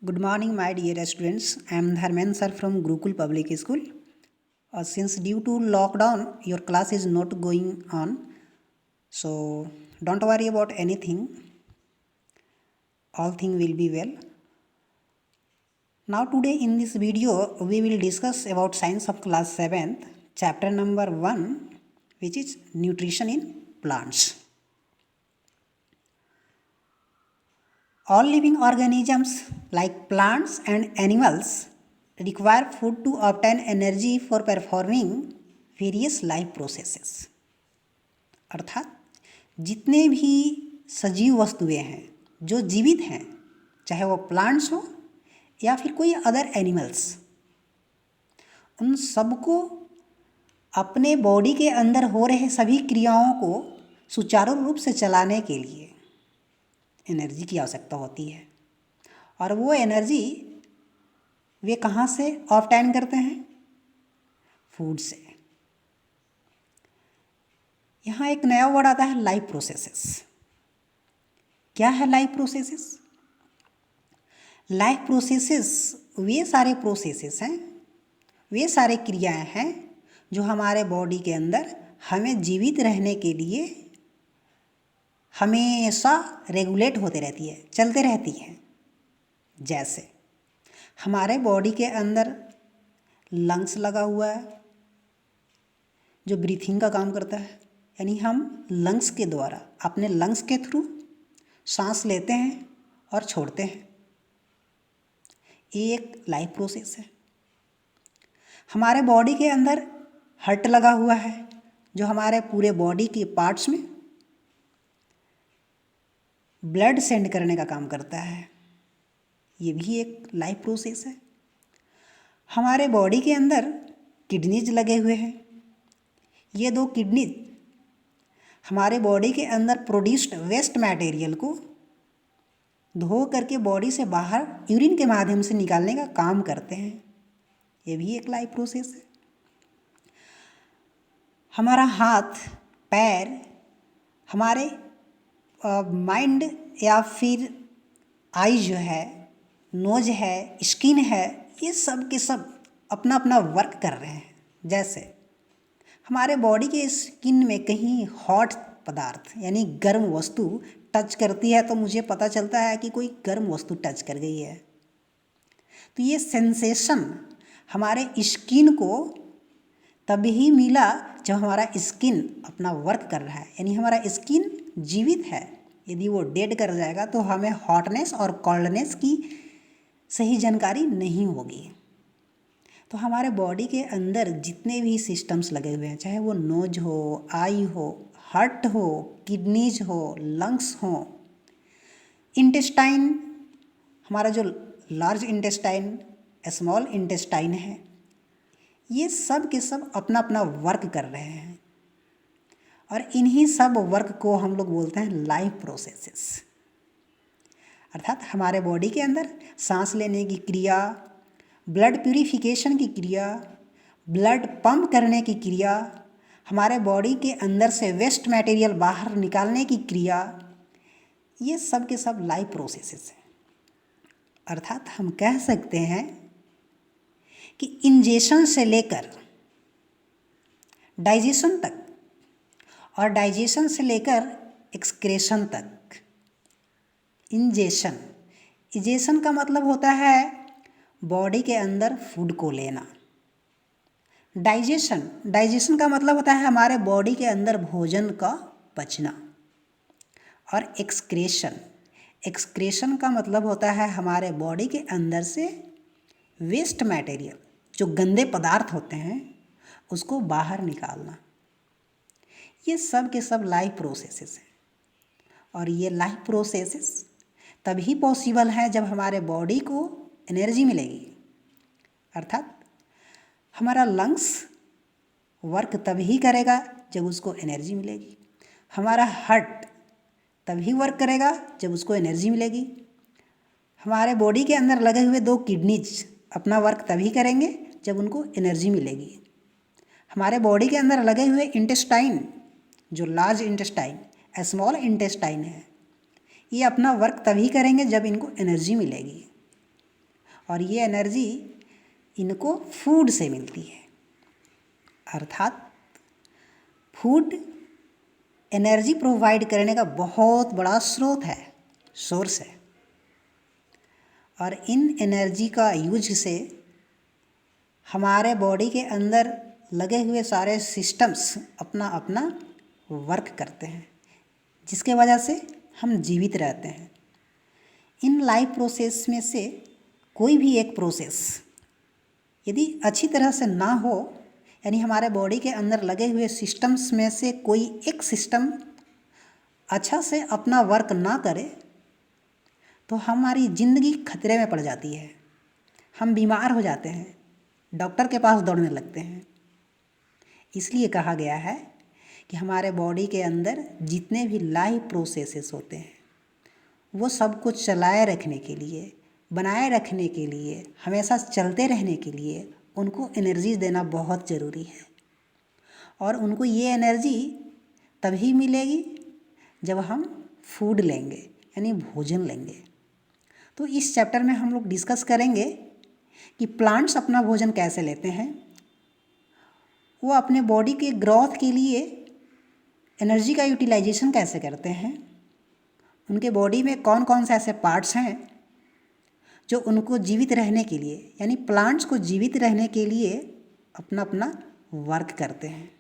Good morning, my dear students. I am Dharmen sir from Gurukul Public School. Since due to lockdown, your class is not going on, so don't worry about anything. All thing will be well. Now today in this video, we will discuss about science of class 7th, chapter number 1, which is nutrition in plants. All living organisms like plants and animals require food to obtain energy for performing various life processes. अर्थात जितने भी सजीव वस्तुएं हैं जो जीवित हैं, चाहे वो प्लांट्स हो या फिर कोई अदर एनिमल्स, उन सबको अपने बॉडी के अंदर हो रहे सभी क्रियाओं को सुचारू रूप से चलाने के लिए एनर्जी की आवश्यकता होती है। और वो एनर्जी वे कहाँ से ऑब्टेन करते हैं? फूड से। यहाँ एक नया वर्ड आता है, लाइफ प्रोसेसेस। क्या है लाइफ प्रोसेसेस? लाइफ प्रोसेसेस वे सारे प्रोसेसेस हैं, वे सारे क्रियाएं हैं जो हमारे बॉडी के अंदर हमें जीवित रहने के लिए हमेशा रेगुलेट होते रहती है, चलते रहती है। जैसे हमारे बॉडी के अंदर लंग्स लगा हुआ है जो ब्रीथिंग का काम करता है, यानी हम लंग्स के द्वारा अपने लंग्स के थ्रू सांस लेते हैं और छोड़ते हैं। ये एक लाइफ प्रोसेस है। हमारे बॉडी के अंदर हार्ट लगा हुआ है जो हमारे पूरे बॉडी के पार्ट्स में ब्लड सेंड करने का काम करता है। ये भी एक लाइफ प्रोसेस है। हमारे बॉडी के अंदर किडनीज लगे हुए हैं। ये दो किडनीज हमारे बॉडी के अंदर प्रोड्यूस्ड वेस्ट मटेरियल को धो करके बॉडी से बाहर यूरिन के माध्यम से निकालने का काम करते हैं। ये भी एक लाइफ प्रोसेस है। हमारा हाथ, पैर, हमारे माइंड या फिर आई जो है, नोज है, स्किन है, ये सब के सब अपना अपना वर्क कर रहे हैं। जैसे हमारे बॉडी के स्किन में कहीं हॉट पदार्थ यानी गर्म वस्तु टच करती है तो मुझे पता चलता है कि कोई गर्म वस्तु टच कर गई है। तो ये सेंसेशन हमारे स्किन को तभी मिला जब हमारा स्किन अपना वर्क कर रहा है, यानी हमारा स्किन जीवित है। यदि वो डेड कर जाएगा तो हमें हॉटनेस और कोल्डनेस की सही जानकारी नहीं होगी। तो हमारे बॉडी के अंदर जितने भी सिस्टम्स लगे हुए हैं, चाहे वो नोज हो, आई हो, हार्ट हो, किडनीज हो, लंग्स हो, इंटेस्टाइन, हमारा जो लार्ज इंटेस्टाइन, स्मॉल इंटेस्टाइन है, ये सब के सब अपना अपना वर्क कर रहे हैं। और इन्हीं सब वर्क को हम लोग बोलते हैं लाइफ प्रोसेसेस। अर्थात हमारे बॉडी के अंदर सांस लेने की क्रिया, ब्लड प्यूरिफिकेशन की क्रिया, ब्लड पंप करने की क्रिया, हमारे बॉडी के अंदर से वेस्ट मटेरियल बाहर निकालने की क्रिया, ये सब के सब लाइफ प्रोसेसेस हैं। अर्थात हम कह सकते हैं कि इंजेशन से लेकर डाइजेशन तक और डाइजेशन से लेकर एक्सक्रेशन तक, इंजेशन का मतलब होता है बॉडी के अंदर फूड को लेना। डाइजेशन का मतलब होता है हमारे बॉडी के अंदर भोजन का पचना। और एक्सक्रेशन का मतलब होता है हमारे बॉडी के अंदर से वेस्ट मटेरियल, जो गंदे पदार्थ होते हैं, उसको बाहर निकालना। ये सब के सब लाइफ प्रोसेसेस हैं। और ये लाइफ प्रोसेसेस तभी पॉसिबल है जब हमारे बॉडी को एनर्जी मिलेगी। अर्थात हमारा लंग्स वर्क तभी करेगा जब उसको एनर्जी मिलेगी। हमारा हार्ट तभी वर्क करेगा जब उसको एनर्जी मिलेगी। हमारे बॉडी के अंदर लगे हुए दो किडनीज अपना वर्क तभी करेंगे जब उनको एनर्जी मिलेगी। हमारे बॉडी के अंदर लगे हुए इंटेस्टाइन, जो लार्ज इंटेस्टाइन, स्मॉल इंटेस्टाइन है, ये अपना वर्क तभी करेंगे जब इनको एनर्जी मिलेगी। और ये एनर्जी इनको फूड से मिलती है। अर्थात फूड एनर्जी प्रोवाइड करने का बहुत बड़ा स्रोत है, सोर्स है। और इन एनर्जी का यूज से हमारे बॉडी के अंदर लगे हुए सारे सिस्टम्स अपना अपना वर्क करते हैं, जिसके वजह से हम जीवित रहते हैं। इन लाइफ प्रोसेस में से कोई भी एक प्रोसेस यदि अच्छी तरह से ना हो, यानी हमारे बॉडी के अंदर लगे हुए सिस्टम्स में से कोई एक सिस्टम अच्छा से अपना वर्क ना करे, तो हमारी ज़िंदगी खतरे में पड़ जाती है। हम बीमार हो जाते हैं, डॉक्टर के पास दौड़ने लगते हैं। इसलिए कहा गया है कि हमारे बॉडी के अंदर जितने भी लाइफ प्रोसेसेस होते हैं, वो सब कुछ चलाए रखने के लिए, बनाए रखने के लिए, हमेशा चलते रहने के लिए उनको एनर्जी देना बहुत ज़रूरी है। और उनको ये एनर्जी तभी मिलेगी जब हम फूड लेंगे, यानी भोजन लेंगे। तो इस चैप्टर में हम लोग डिस्कस करेंगे कि प्लांट्स अपना भोजन कैसे लेते हैं, वो अपने बॉडी के ग्रोथ के लिए एनर्जी का यूटिलाइजेशन कैसे करते हैं, उनके बॉडी में कौन कौन से ऐसे पार्ट्स हैं जो उनको जीवित रहने के लिए, यानी प्लांट्स को जीवित रहने के लिए अपना अपना वर्क करते हैं।